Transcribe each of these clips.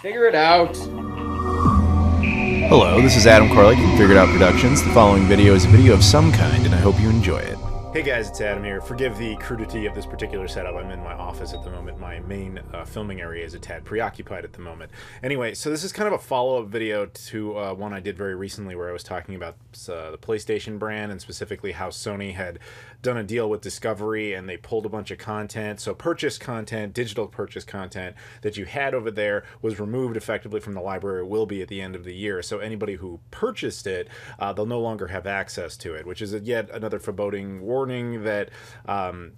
Figure it out. Hello, this is Adam Koralik from Figured Out Productions. The following video is a video of some kind, and I hope you enjoy it. Hey guys, it's Adam here. Forgive the crudity of this particular setup. I'm in my office at the moment. My main filming area is a tad preoccupied at the moment. Anyway, so this is kind of a follow-up video to one I did very recently where I was talking about the PlayStation brand and specifically how Sony had done a deal with Discovery and they pulled a bunch of content. So purchase content, digital purchase content that you had over there was removed effectively from the library, will be at the end of the year. So anybody who purchased it, they'll no longer have access to it, which is yet another foreboding warning that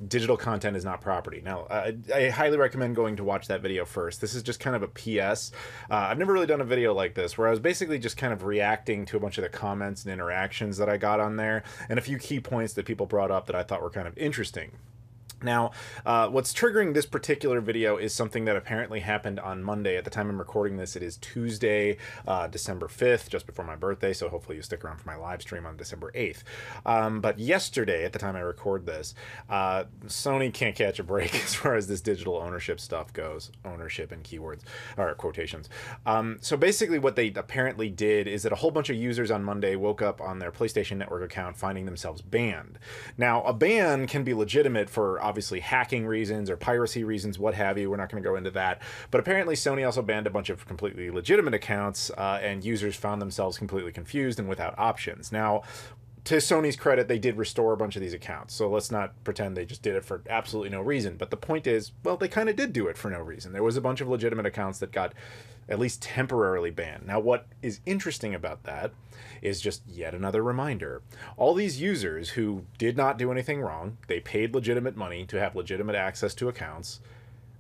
digital content is not property. Now, I highly recommend going to watch that video first. This is just kind of a PS. I've never really done a video like this where I was basically just kind of reacting to a bunch of the comments and interactions that I got on there and a few key points that people brought up that I thought were kind of interesting. Now, what's triggering this particular video is something that apparently happened on Monday. At the time I'm recording this, it is Tuesday, December 5th, just before my birthday, so hopefully you stick around for my live stream on December 8th. But yesterday, at the time I record this, Sony can't catch a break as far as this digital ownership stuff goes. Ownership in keywords, or quotations. So basically what they apparently did is that a whole bunch of users on Monday woke up on their PlayStation Network account finding themselves banned. Now, a ban can be legitimate for obviously hacking reasons or piracy reasons, what have you. We're not going to go into that. But apparently Sony also banned a bunch of completely legitimate accounts and users found themselves completely confused and without options. Now, to Sony's credit, they did restore a bunch of these accounts. So let's not pretend they just did it for absolutely no reason. But the point is, well, they kind of did do it for no reason. There was a bunch of legitimate accounts that got at least temporarily banned. Now, what is interesting about that is just yet another reminder. All these users who did not do anything wrong, they paid legitimate money to have legitimate access to accounts.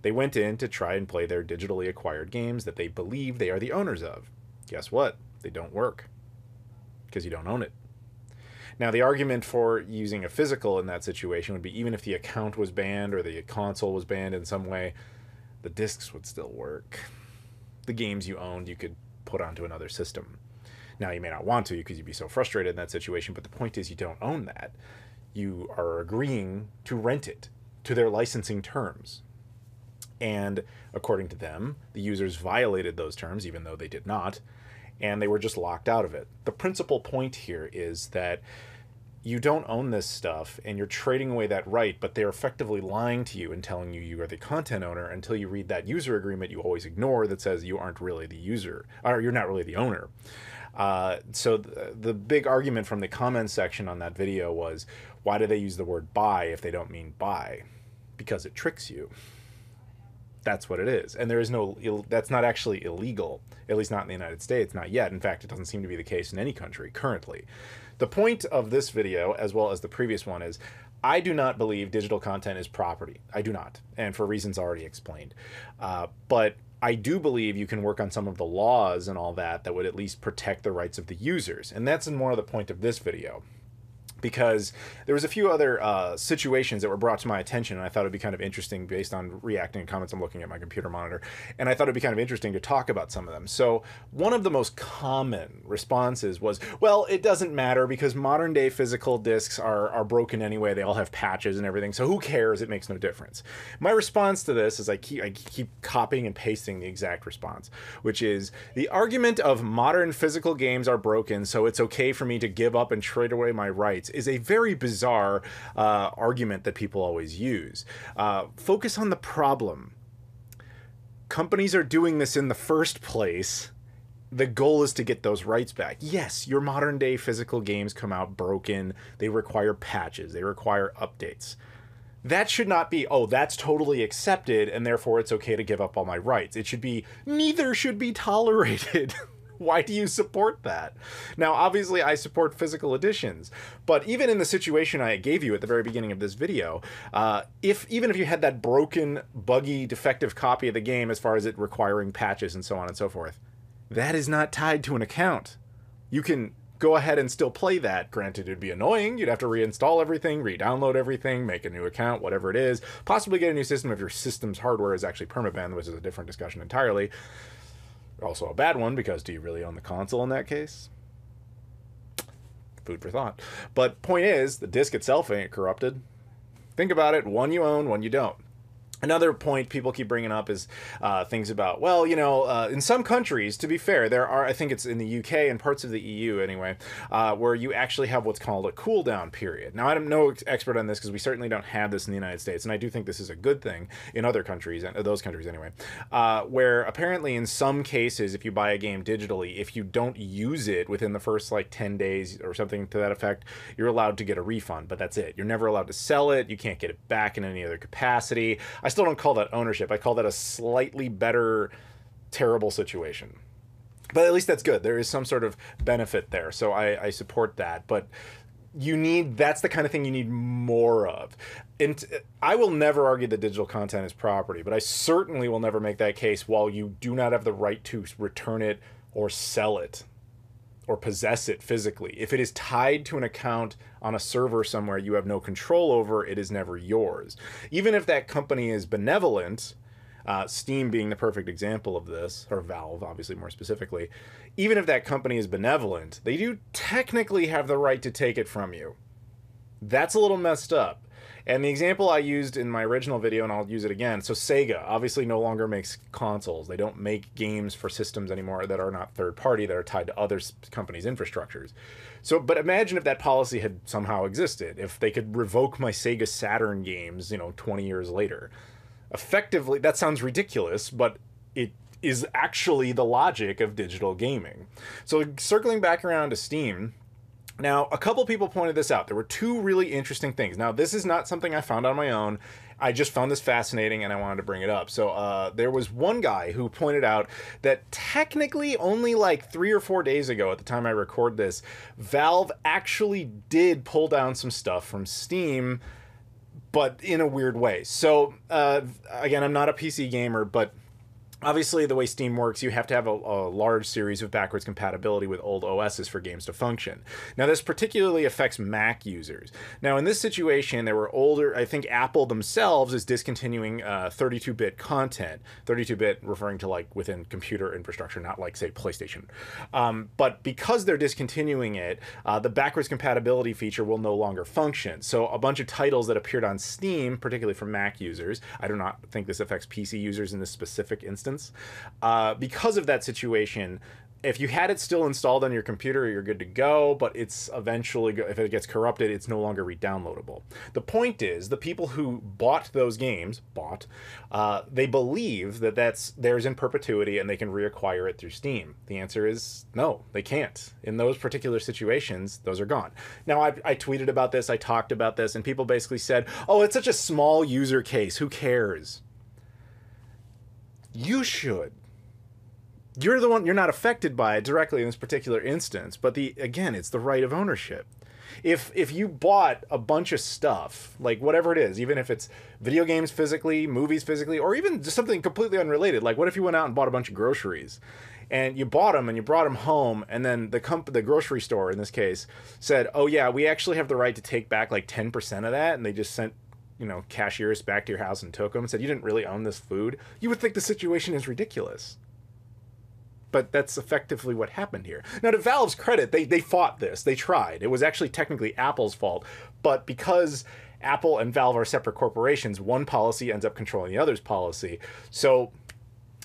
They went in to try and play their digitally acquired games that they believe they are the owners of. Guess what? They don't work because you don't own it. Now, the argument for using a physical in that situation would be even if the account was banned or the console was banned in some way, the discs would still work. The games you owned, you could put onto another system. Now, you may not want to because you'd be so frustrated in that situation, but the point is you don't own that. You are agreeing to rent it to their licensing terms. And according to them, the users violated those terms, even though they did not, and they were just locked out of it. The principal point here is that you don't own this stuff and you're trading away that right, but they're effectively lying to you and telling you you are the content owner until you read that user agreement you always ignore that says you aren't really the user, or you're not really the owner. So the big argument from the comments section on that video was, why do they use the word buy if they don't mean buy? Because it tricks you. That's what it is. And there is that's not actually illegal, at least not in the United States, not yet. In fact, it doesn't seem to be the case in any country currently. The point of this video, as well as the previous one, is I do not believe digital content is property. I do not, and for reasons already explained. But I do believe you can work on some of the laws and all that that would at least protect the rights of the users. And that's more of the point of this video. Because there was a few other situations that were brought to my attention, and I thought it'd be kind of interesting based on reacting to comments. I'm looking at my computer monitor, and I thought it'd be kind of interesting to talk about some of them. So one of the most common responses was, well, it doesn't matter because modern day physical discs are broken anyway. They all have patches and everything, so who cares? It makes no difference. My response to this is I keep copying and pasting the exact response, which is the argument of modern physical games are broken, so it's okay for me to give up and trade away my rights is a very bizarre argument that people always use. Focus on the problem. Companies are doing this in the first place. The goal is to get those rights back. Yes, your modern day physical games come out broken. They require patches. They require updates. That should not be, oh, that's totally accepted and therefore it's okay to give up all my rights. It should be, neither should be tolerated. Why do you support that? Now, obviously, I support physical editions, but even in the situation I gave you at the very beginning of this video, even if you had that broken, buggy, defective copy of the game as far as it requiring patches and so on and so forth, that is not tied to an account. You can go ahead and still play that. Granted, it'd be annoying. You'd have to reinstall everything, re-download everything, make a new account, whatever it is, possibly get a new system if your system's hardware is actually permabanned, which is a different discussion entirely. Also a bad one, because do you really own the console in that case? Food for thought. But point is, the disc itself ain't corrupted. Think about it, one you own, one you don't. Another point people keep bringing up is things about, well, you know, in some countries, to be fair, there are, I think it's in the UK and parts of the EU anyway, where you actually have what's called a cooldown period. Now, I'm no expert on this because we certainly don't have this in the United States, and I do think this is a good thing in other countries, those countries anyway, where apparently in some cases, if you buy a game digitally, if you don't use it within the first like 10 days or something to that effect, you're allowed to get a refund, but that's it. You're never allowed to sell it. You can't get it back in any other capacity. I still don't call that ownership. I call that a slightly better terrible situation. But at least that's good. There is some sort of benefit there. So I support that. But that's the kind of thing you need more of. And I will never argue that digital content is property, but I certainly will never make that case while you do not have the right to return it or sell it or possess it physically. If it is tied to an account on a server somewhere you have no control over, it is never yours. Even if that company is benevolent, Steam being the perfect example of this, or Valve, obviously more specifically, even if that company is benevolent, they do technically have the right to take it from you. That's a little messed up. And the example I used in my original video, and I'll use it again, so Sega obviously no longer makes consoles. They don't make games for systems anymore that are not third-party, that are tied to other companies' infrastructures. So, but imagine if that policy had somehow existed, if they could revoke my Sega Saturn games, 20 years later. Effectively, that sounds ridiculous, but it is actually the logic of digital gaming. So circling back around to Steam, now, a couple people pointed this out. There were two really interesting things. Now, this is not something I found on my own. I just found this fascinating and I wanted to bring it up. So there was one guy who pointed out that technically only like 3 or 4 days ago at the time I record this, Valve actually did pull down some stuff from Steam, but in a weird way. So again, I'm not a PC gamer, but obviously, the way Steam works, you have to have a large series of backwards compatibility with old OSs for games to function. Now, this particularly affects Mac users. Now, in this situation, there were older, I think Apple themselves is discontinuing 32-bit content. 32-bit referring to like within computer infrastructure, not like, say, PlayStation. But because they're discontinuing it, the backwards compatibility feature will no longer function. So a bunch of titles that appeared on Steam, particularly for Mac users, I do not think this affects PC users in this specific instance, because of that situation, if you had it still installed on your computer, you're good to go, but it's eventually, if it gets corrupted, it's no longer re-downloadable. The point is, the people who bought those games, they believe that that's theirs in perpetuity and they can reacquire it through Steam. The answer is no, they can't. In those particular situations, those are gone. Now, I tweeted about this, I talked about this, and people basically said, oh, it's such a small user case, who cares? You should. You're the one, you're not affected by it directly in this particular instance, but again, it's the right of ownership. If you bought a bunch of stuff, like whatever it is, even if it's video games physically, movies physically, or even just something completely unrelated, like what if you went out and bought a bunch of groceries and you bought them and you brought them home, and then the grocery store in this case said, oh yeah, we actually have the right to take back like 10% of that, and they just sent cashiers back to your house and took them and said, you didn't really own this food, you would think the situation is ridiculous. But that's effectively what happened here. Now, to Valve's credit, they fought this. They tried. It was actually technically Apple's fault. But because Apple and Valve are separate corporations, one policy ends up controlling the other's policy. So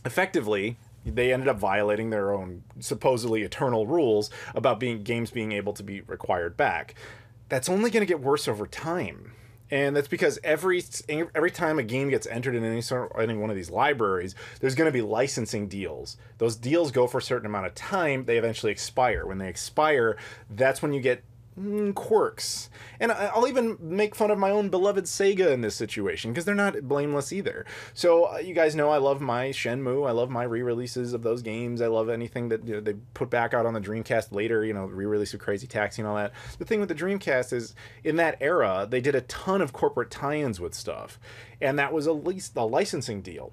effectively, they ended up violating their own supposedly eternal rules about games being able to be required back. That's only going to get worse over time. And that's because every time a game gets entered in any one of these libraries, there's going to be licensing deals. Those deals go for a certain amount of time. They eventually expire. When they expire, that's when you get quirks. And I'll even make fun of my own beloved Sega in this situation, because they're not blameless either. So you guys know I love my Shenmue. I love my re-releases of those games. I love anything that they put back out on the Dreamcast later, re-release of Crazy Taxi and all that. The thing with the Dreamcast is, in that era, they did a ton of corporate tie-ins with stuff, and that was at least a licensing deal.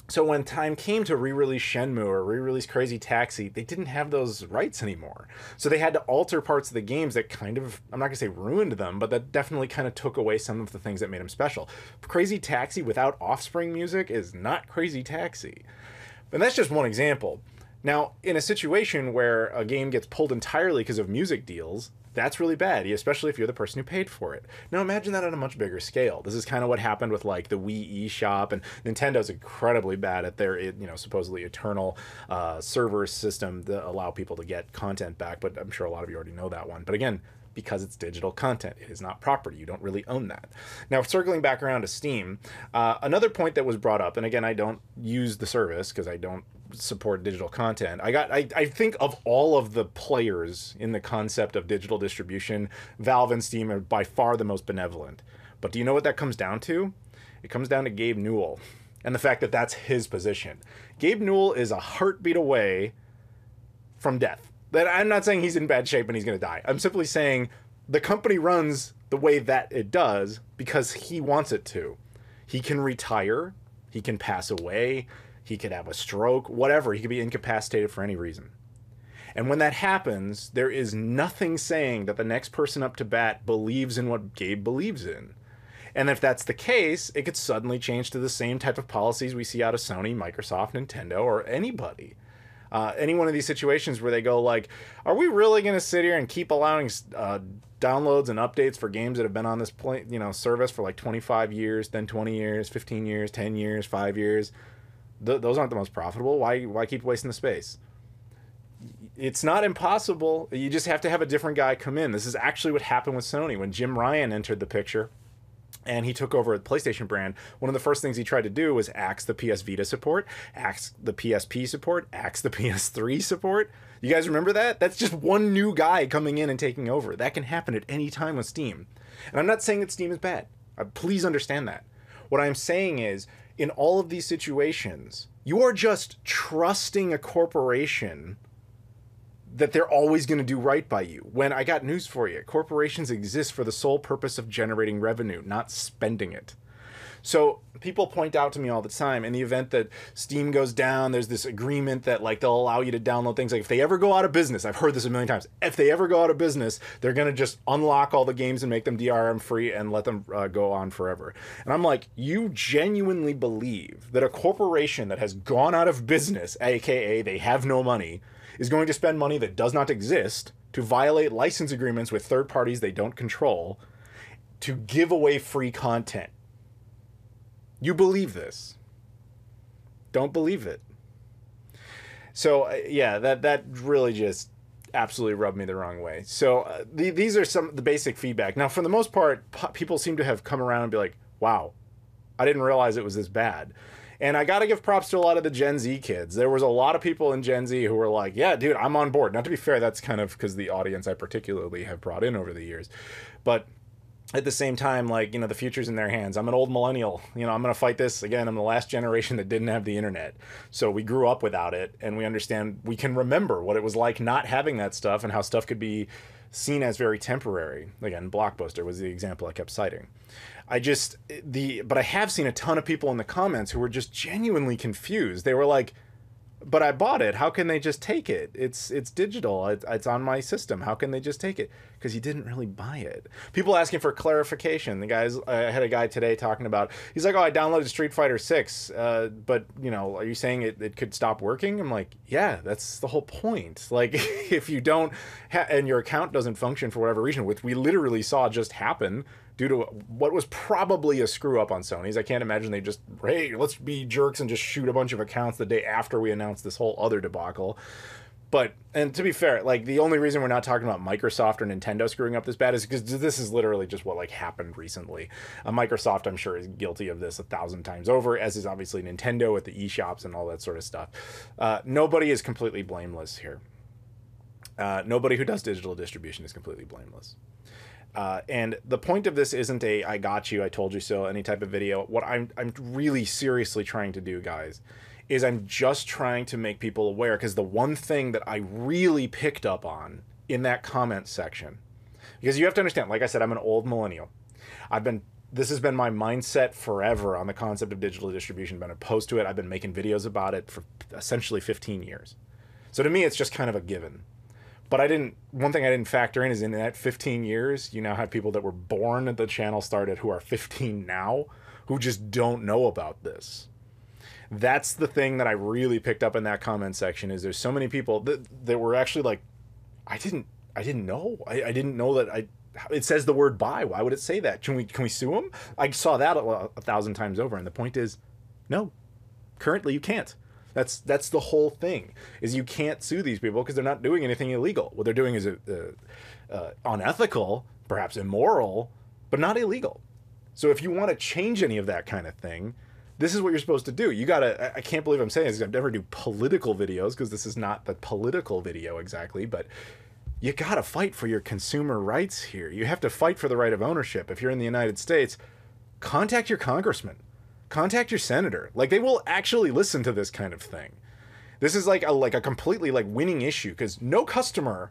So when time came to re-release Shenmue or re-release Crazy Taxi, they didn't have those rights anymore. So they had to alter parts of the games that kind of, I'm not going to say ruined them, but that definitely kind of took away some of the things that made them special. Crazy Taxi without Offspring music is not Crazy Taxi. And that's just one example. Now, in a situation where a game gets pulled entirely because of music deals, That's really bad, especially if you're the person who paid for it. Now imagine that on a much bigger scale. This is kind of what happened with like the Wii eShop, and Nintendo's incredibly bad at their, supposedly eternal server system that allow people to get content back. But I'm sure a lot of you already know that one. But again, because it's digital content, it is not property. You don't really own that. Now, circling back around to Steam, another point that was brought up, and again, I don't use the service because I don't support digital content. I think of all of the players in the concept of digital distribution, Valve and Steam are by far the most benevolent. But do you know what that comes down to? It comes down to Gabe Newell and the fact that that's his position. Gabe Newell is a heartbeat away from death. That I'm not saying he's in bad shape and he's going to die. I'm simply saying the company runs the way that it does because he wants it to. He can retire, he can pass away, he could have a stroke, whatever. He could be incapacitated for any reason. And when that happens, there is nothing saying that the next person up to bat believes in what Gabe believes in. And if that's the case, it could suddenly change to the same type of policies we see out of Sony, Microsoft, Nintendo, or anybody. Any one of these situations where they go like, are we really going to sit here and keep allowing downloads and updates for games that have been on this service for like 25 years, then 20 years, 15 years, 10 years, 5 years? Those aren't the most profitable. Why keep wasting the space? It's not impossible. You just have to have a different guy come in. This is actually what happened with Sony when Jim Ryan entered the picture and he took over the PlayStation brand. One of the first things he tried to do was axe the PS Vita support, axe the PSP support, axe the PS3 support. You guys remember that? That's just one new guy coming in and taking over. That can happen at any time with Steam. And I'm not saying that Steam is bad. Please understand that. What I'm saying is, in all of these situations, you are just trusting a corporation that they're always going to do right by you. When I got news for you, corporations exist for the sole purpose of generating revenue, not spending it. So people point out to me all the time, in the event that Steam goes down, there's this agreement that like they'll allow you to download things. Like if they ever go out of business, I've heard this a million times, if they ever go out of business, they're going to just unlock all the games and make them DRM free and let them go on forever. And I'm like, you genuinely believe that a corporation that has gone out of business, aka they have no money, is going to spend money that does not exist to violate license agreements with third parties they don't control to give away free content? You believe this. Don't believe it. So, yeah, that really just absolutely rubbed me the wrong way. So these are some of the basic feedback. Now, for the most part, people seem to have come around and be like, wow, I didn't realize it was this bad. And I got to give props to a lot of the Gen Z kids. There was a lot of people in Gen Z who were like, yeah, dude, I'm on board. Now, to be fair, that's kind of because the audience I particularly have brought in over the years. But at the same time, like, the future's in their hands. I'm an old millennial. I'm going to fight this. Again, I'm the last generation that didn't have the internet. So we grew up without it, and we understand, we can remember what it was like not having that stuff and how stuff could be seen as very temporary. Again, Blockbuster was the example I kept citing. But I have seen a ton of people in the comments who were just genuinely confused. They were like, but I bought it. How can they just take it? It's digital. It's on my system. How can they just take it? Because you didn't really buy it. People asking for clarification. I had a guy today talking about, he's like, oh, I downloaded Street Fighter 6, but, are you saying it could stop working? I'm like, yeah, that's the whole point. Like, if you don't, and your account doesn't function for whatever reason, which we literally saw just happen, due to what was probably a screw up on Sony's. I can't imagine they just, hey, let's be jerks and just shoot a bunch of accounts the day after we announced this whole other debacle. But, and to be fair, like, the only reason we're not talking about Microsoft or Nintendo screwing up this bad is because this is literally just what, like, happened recently. Microsoft, I'm sure, is guilty of this 1,000 times over, as is obviously Nintendo with the eShops and all that sort of stuff. Nobody is completely blameless here. Nobody who does digital distribution is completely blameless. And the point of this isn't a I got you, I told you so, any type of video. What I'm really seriously trying to do, guys, is I'm just trying to make people aware, because the one thing that I really picked up on in that comment section, because you have to understand, like I said, I'm an old millennial. This has been my mindset forever on the concept of digital distribution. I've been opposed to it. I've been making videos about it for essentially 15 years. So to me, it's just kind of a given. But one thing I didn't factor in is in that 15 years, you now have people that were born at the channel started who are 15 now, who just don't know about this. That's the thing that I really picked up in that comment section, is there's so many people that were actually like, I didn't I didn't know. I didn't know that it says the word buy. Why would it say that? Can we sue them? I saw that a thousand times over, and the point is, no. Currently, you can't. That's the whole thing, is you can't sue these people because they're not doing anything illegal. What they're doing is unethical, perhaps immoral, but not illegal. So if you want to change any of that kind of thing, this is what you're supposed to do. You gotta, I can't believe I'm saying this, I've never do political videos because this is not the political video exactly, but you gotta fight for your consumer rights here. You have to fight for the right of ownership. If you're in the United States, contact your congressman. Contact your senator. Like, they will actually listen to this kind of thing. This is like a completely like winning issue because no customer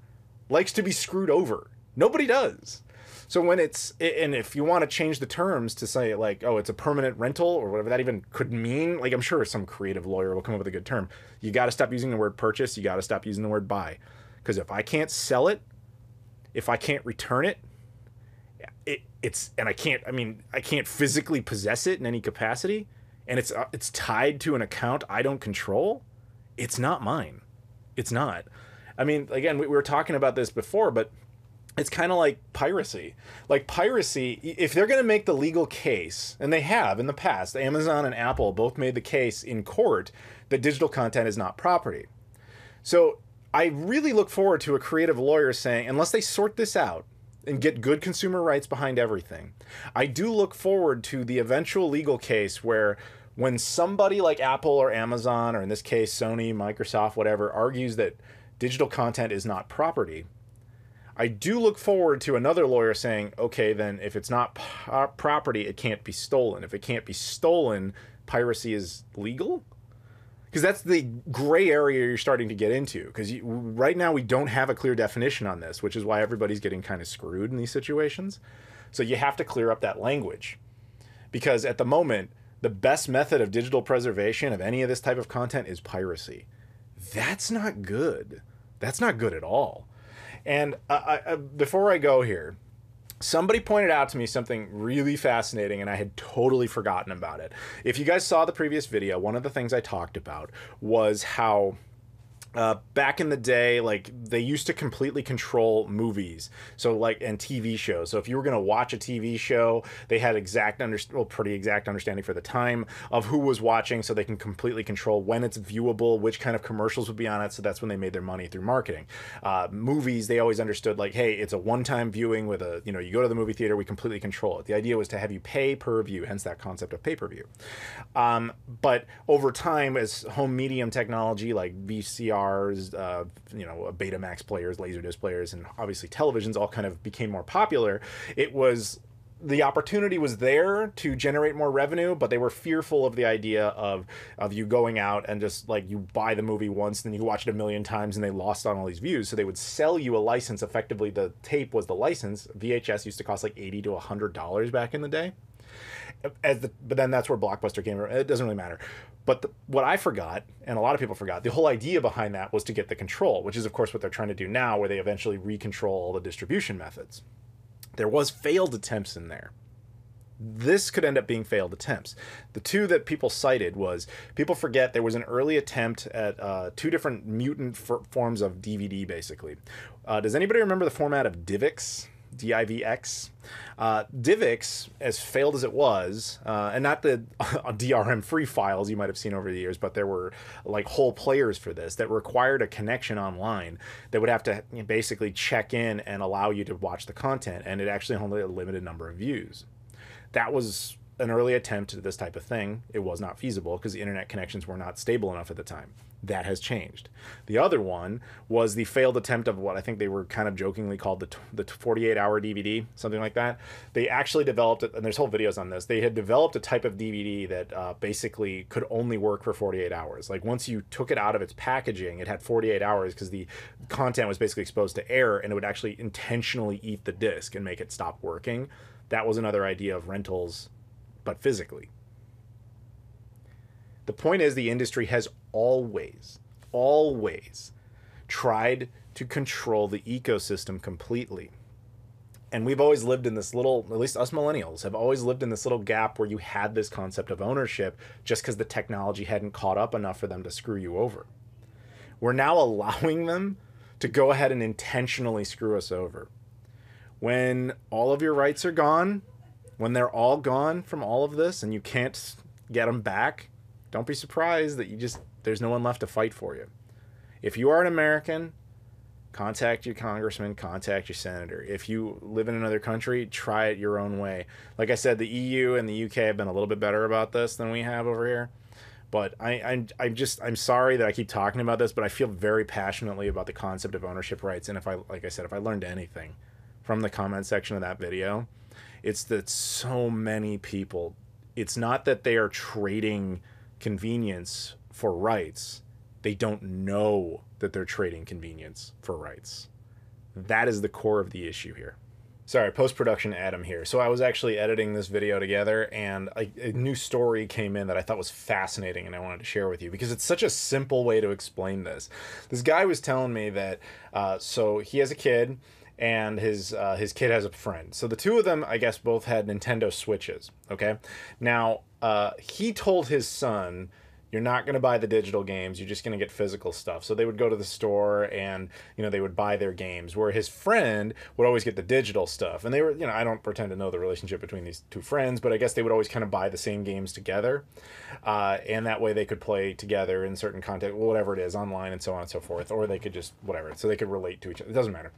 likes to be screwed over. Nobody does. So when it's, and if you want to change the terms to say like, oh, it's a permanent rental or whatever that even could mean, like I'm sure some creative lawyer will come up with a good term. You got to stop using the word purchase. You got to stop using the word buy. Because if I can't sell it, if I can't return it, I can't physically possess it in any capacity, and it's tied to an account I don't control, it's not mine. It's not. I mean, again, we were talking about this before, but it's kind of like piracy. Like piracy, if they're going to make the legal case, and they have in the past, Amazon and Apple both made the case in court that digital content is not property. So I really look forward to a creative lawyer saying, unless they sort this out and get good consumer rights behind everything, I do look forward to the eventual legal case where when somebody like Apple or Amazon, or in this case Sony, Microsoft, whatever, argues that digital content is not property, I do look forward to another lawyer saying, okay, then if it's not property, it can't be stolen. If it can't be stolen, piracy is legal? Because that's the gray area you're starting to get into. Because right now we don't have a clear definition on this, which is why everybody's getting kind of screwed in these situations. So you have to clear up that language. Because at the moment, the best method of digital preservation of any of this type of content is piracy. That's not good. That's not good at all. And before I go here, somebody pointed out to me something really fascinating, and I had totally forgotten about it. If you guys saw the previous video, one of the things I talked about was how back in the day, like, they used to completely control movies, so like, and TV shows. So if you were going to watch a TV show, they had pretty exact understanding for the time of who was watching, so they can completely control when it's viewable, which kind of commercials would be on it. So that's when they made their money through marketing. Movies, they always understood like, hey, it's a one-time viewing with a, you know, you go to the movie theater, we completely control it. The idea was to have you pay per view, hence that concept of pay-per-view. But over time, as home medium technology like VCRs, Betamax players, Laserdisc players, and obviously televisions all kind of became more popular, the opportunity was there to generate more revenue, but they were fearful of the idea of you going out and just like, you buy the movie once, then you watch it a million times and they lost on all these views. So they would sell you a license. Effectively, the tape was the license. VHS used to cost like $80 to $100 back in the day. But then that's where Blockbuster came. It doesn't really matter. But what I forgot, and a lot of people forgot, the whole idea behind that was to get the control, which is of course what they're trying to do now, where they eventually recontrol all the distribution methods. There was failed attempts in there. This could end up being failed attempts. The two that people cited was, people forget there was an early attempt at two different mutant forms of DVD, basically. Does anybody remember the format of DivX? DivX. DivX, as failed as it was, and not the DRM-free files you might have seen over the years, but there were like whole players for this that required a connection online that would have to basically check in and allow you to watch the content, and it actually only had a limited number of views. That was an early attempt at this type of thing. It was not feasible because the internet connections were not stable enough at the time. That has changed. The other one was the failed attempt of what I think they were kind of jokingly called the 48-hour DVD, something like that. They actually developed it, and there's whole videos on this. They had developed a type of DVD that basically could only work for 48 hours. Like, once you took it out of its packaging, it had 48 hours because the content was basically exposed to air, and it would actually intentionally eat the disc and make it stop working. That was another idea of rentals, but physically. The point is, the industry has always tried to control the ecosystem completely. And we've always lived in this little, at least us millennials, have always lived in this little gap where you had this concept of ownership just because the technology hadn't caught up enough for them to screw you over. We're now allowing them to go ahead and intentionally screw us over. When all of your rights are gone, when they're all gone from all of this and you can't get them back, don't be surprised that there's no one left to fight for you. If you are an American, contact your congressman, contact your senator. If you live in another country, try it your own way. Like I said, the EU and the UK have been a little bit better about this than we have over here. But I'm sorry that I keep talking about this, but I feel very passionately about the concept of ownership rights. And like I said, if I learned anything from the comment section of that video, it's that so many people, it's not that they are trading convenience for rights. They don't know that they're trading convenience for rights. That is the core of the issue here. Sorry, post-production Adam here. So I was actually editing this video together, and a new story came in that I thought was fascinating and I wanted to share with you because it's such a simple way to explain this. This guy was telling me that, so he has a kid, and his kid has a friend. So the two of them, I guess, both had Nintendo Switches, okay? Now, he told his son, you're not going to buy the digital games, you're just going to get physical stuff. So they would go to the store and, you know, they would buy their games, where his friend would always get the digital stuff. And they were, you know, I don't pretend to know the relationship between these two friends, but I guess they would always kind of buy the same games together. And that way they could play together in certain content, whatever it is, online and so on and so forth. Or they could just, whatever, so they could relate to each other. It doesn't matter.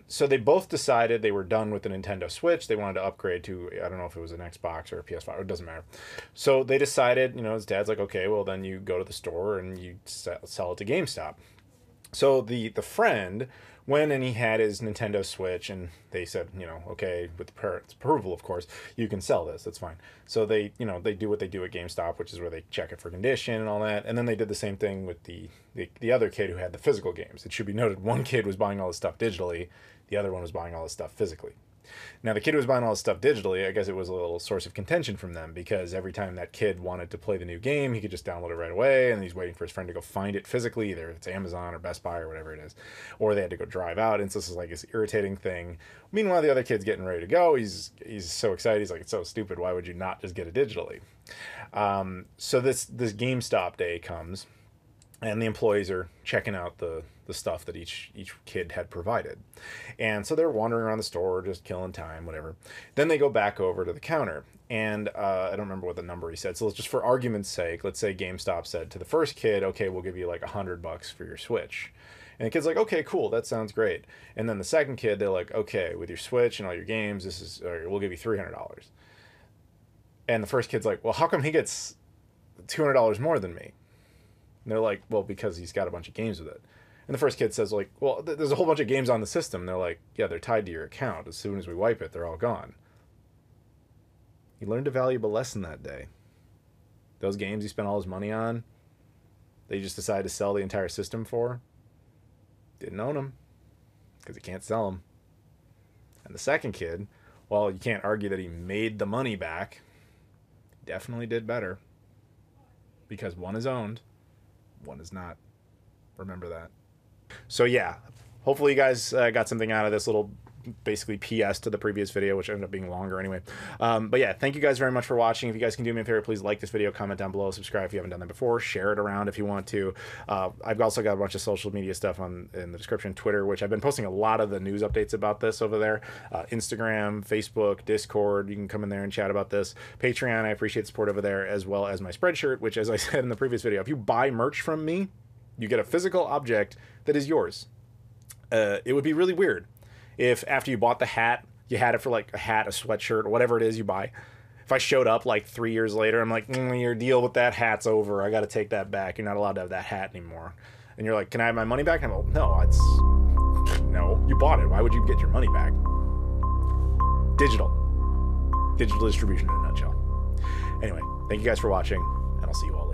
So they both decided they were done with the Nintendo Switch. They wanted to upgrade to, I don't know if it was an Xbox or a PS5, it doesn't matter. So they decided, you know, his dad's like, okay, well then you go to the store and you sell it to GameStop. So the friend went and he had his Nintendo Switch, and they said, you know, okay, with the parents' approval, of course, you can sell this. That's fine. So they, you know, they do what they do at GameStop, which is where they check it for condition and all that. And then they did the same thing with the other kid who had the physical games. It should be noted, one kid was buying all this stuff digitally, the other one was buying all this stuff physically. Now, the kid who was buying all this stuff digitally, I guess it was a little source of contention from them, because every time that kid wanted to play the new game, he could just download it right away, and he's waiting for his friend to go find it physically, either it's Amazon or Best Buy or whatever it is, or they had to go drive out, and so this is like this irritating thing. Meanwhile, the other kid's getting ready to go. He's so excited. He's like, it's so stupid. Why would you not just get it digitally? So this GameStop day comes, and the employees are checking out the stuff that each kid had provided. And so they're wandering around the store, just killing time, whatever. Then they go back over to the counter, and I don't remember what the number he said. So let's just, for argument's sake, let's say GameStop said to the first kid, okay, we'll give you like $100 for your Switch. And the kid's like, okay, cool, that sounds great. And then the second kid, they're like, okay, with your Switch and all your games, we'll give you $300. And the first kid's like, well, how come he gets $200 more than me? And they're like, well, because he's got a bunch of games with it. And the first kid says, like, well, there's a whole bunch of games on the system. And they're like, yeah, they're tied to your account. As soon as we wipe it, they're all gone. He learned a valuable lesson that day. Those games he spent all his money on, they just decided to sell the entire system for. Didn't own them, because he can't sell them. And the second kid, well, you can't argue that he made the money back. Definitely did better. Because one is owned, one is not. Remember that. So yeah, hopefully you guys got something out of this little basically PS to the previous video, which ended up being longer anyway. But yeah, thank you guys very much for watching. If you guys can do me a favor, please like this video, comment down below, subscribe if you haven't done that before, share it around if you want to. I've also got a bunch of social media stuff in the description, Twitter, which I've been posting a lot of the news updates about this over there. Instagram, Facebook, Discord, you can come in there and chat about this. Patreon, I appreciate the support over there, as well as my Spreadshirt, which, as I said in the previous video, if you buy merch from me, you get a physical object that is yours. It would be really weird if after you bought the hat, you had it for like a hat, a sweatshirt, or whatever it is you buy. If I showed up like 3 years later, I'm like, your deal with that hat's over. I got to take that back. You're not allowed to have that hat anymore. And you're like, can I have my money back? And I'm like, no, you bought it. Why would you get your money back? Digital distribution in a nutshell. Anyway, thank you guys for watching, and I'll see you all later.